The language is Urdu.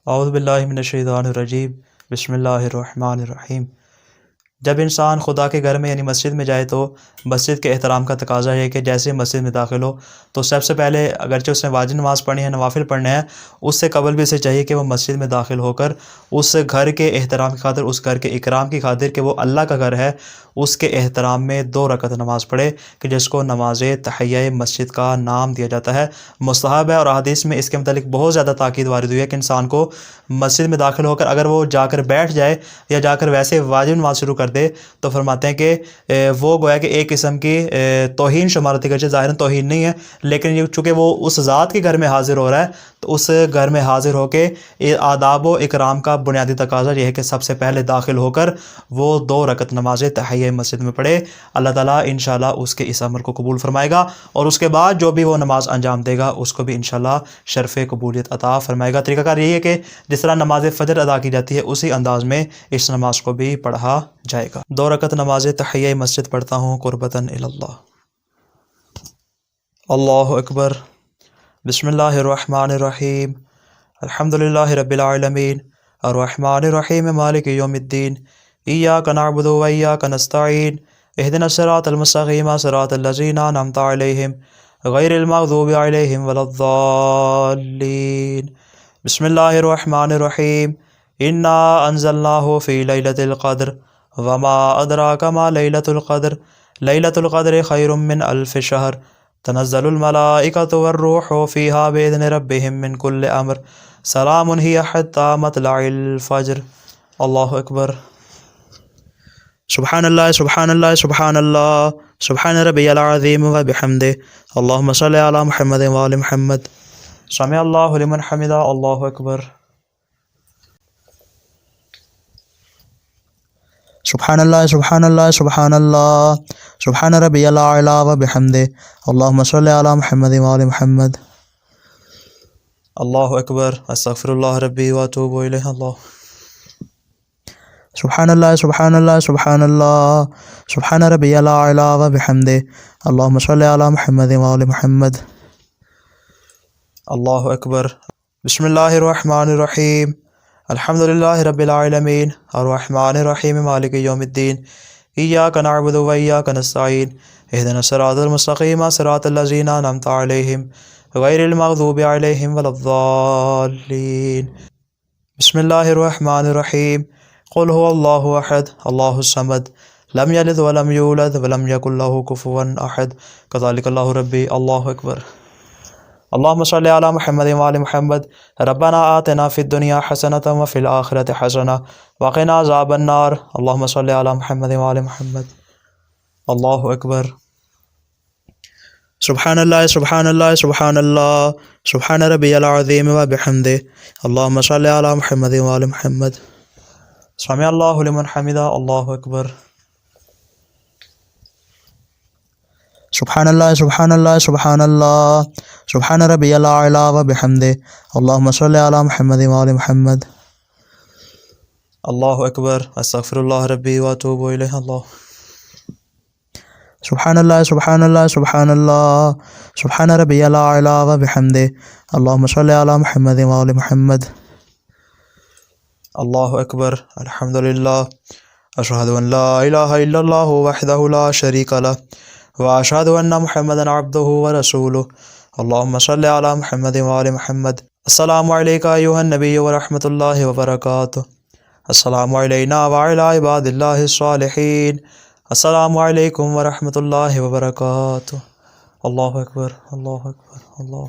اعوذ باللہ من الشیطان الرجیم بسم اللہ الرحمن الرحیم۔ جب انسان خدا کے گھر میں یعنی مسجد میں جائے تو مسجد کے احترام کا تقاضا ہے کہ جیسے مسجد میں داخل ہو تو سب سے پہلے اگرچہ اس نے واجب نماز پڑھنی ہے، نوافل پڑھنے ہیں، اس سے قبل بھی اسے چاہیے کہ وہ مسجد میں داخل ہو کر اس گھر کے احترام کی خاطر، اس گھر کے اکرام کی خاطر کہ وہ اللہ کا گھر ہے، اس کے احترام میں 2 رکعت نماز پڑھے کہ جس کو نماز تحیہ مسجد کا نام دیا جاتا ہے۔ مستحب ہے، اور احادیث میں اس کے متعلق بہت زیادہ تاکید وارد ہوئی ہے کہ انسان کو مسجد میں داخل ہو کر اگر وہ جا کر بیٹھ جائے یا جا کر ویسے واجب نماز شروع کر دے تو فرماتے ہیں کہ وہ گویا کہ ایک قسم کی توہین شمار ہوتی ہے، گرچہ ظاہراً توہین نہیں ہے، لیکن یہ چونکہ وہ اس ذات کے گھر میں حاضر ہو رہا ہے تو اس گھر میں حاضر ہو کے آداب و اکرام کا بنیادی تقاضا یہ ہے کہ سب سے پہلے داخل ہو کر وہ 2 رکعت نماز تحیہ مسجد میں پڑھے۔ اللہ تعالیٰ انشاءاللہ اس کے اس عمل کو قبول فرمائے گا، اور اس کے بعد جو بھی وہ نماز انجام دے گا اس کو بھی انشاءاللہ شرف قبولیت عطا فرمائے گا۔ طریقہ کار یہی ہے کہ جس طرح نماز فجر ادا کی جاتی ہے اسی انداز میں اس نماز کو بھی پڑھا جائے گا۔ 2 رکعت نماز تحیہ مسجد پڑھتا ہوں قربتاً الی اللہ۔ اللہ اکبر۔ بسم اللہ الرحمن الرحیم۔ الحمدللہ رب العالمین الرحمن الرحیم مالک یوم الدین ایاک نعبد و ایاک نستعین اہدنا الصراط المستقیم صراط الذین انعمت علیہم غیر المغضوب علیہم ولا الضالین۔ بسم اللہ الرحمن الرحیم۔ انا انزلناہ فی لیلۃ القدر وما ادراک ما لیلۃ القدر لیلۃ القدر خیر من الف شہر تنزل الملائکۃ والروح فیہا بإذن ربہم من کل امر سلام ہی حتی مطلع الفجر۔ اللہ اکبر۔ سبحان اللہ سبحان اللہ سبحان اللہ سبحان ربی العظیم و بحمدہ اللہم صلی علی محمد و آل محمد۔ سمع اللہ لمن حمدہ۔ اللہ اکبر۔ سبحان اللہ سبحان اللہ سبحان اللہ سبحان ربی الاعلی و بحمدہ اللہم صلی علی محمد و آل محمد۔ اللہ اکبر۔ استغفر اللہ ربی و اتوب الیہ۔ اللہ سبحان اللہ سبحان اللہ سبحان اللہ سبحان ربی الاعلی و بحمدہ اللہم صلی علی محمد و آل محمد۔ اللہ اکبر۔ بسم اللہ الرحمن الرحیم۔ الحمدللہ رب العالمین الرحمن الرحیم مالک یوم الدین ایاک نعبد و ایاک نستعین اہدنا الصراط المستقیم صراط الذین انعمت علیہم غیر المغضوب علیہم ولا الضالین۔ بسم اللہ الرحمن الرحیم۔ قل هو اللہ احد اللہ الصمد لم یلد ولم یولد ولم یکن لہ کفوا احد کذالک اللہ ربی۔ اللہ اکبر۔ اللہم صلی علی محمد و آل محمد۔ ربنا آتنا فی الدنیا حسنۃ وفی الآخرۃ حسنۃ وقنا عذاب النار۔ اللہم صلی علی محمد و آل محمد۔ اللہ اکبر۔ سبحان اللہ سبحان اللہ سبحان اللہ سبحان ربی العظیم و بحمدہ اللہم صلی علی محمد و آل محمد۔ سمع اللہ لمن حمدہ۔ اللہ اکبر۔ سبحان اللہ سبحان اللہ سبحان اللہ سبحان ربی الاعلی و بحمدہ اللہم صلی علی محمد و آل محمد۔ اللہ اکبر۔ استغفر اللہ ربی و اتوب الیہ۔ اللہ سبحان اللہ سبحان اللہ سبحان اللہ سبحان ربی الاعلی و بحمدہ اللہم صلی علی محمد و آل محمد۔ اللہ اکبر۔ الحمدللہ اشہد ان لا الہ الا اللہ وحدہ لا شریک لہ واشہد ان محمدا عبدہ ورسولہ۔ اللہم صلی علی محمد و آل محمد۔ السلام علیکم ایھا النبی ورحمۃ اللہ وبرکاتہ۔ السلام علینا وعلی عباد اللہ الصالحین۔ السلام علیکم ورحمۃ اللہ وبرکاتہ۔ اللہ اکبر اللہ اکبر اللہ۔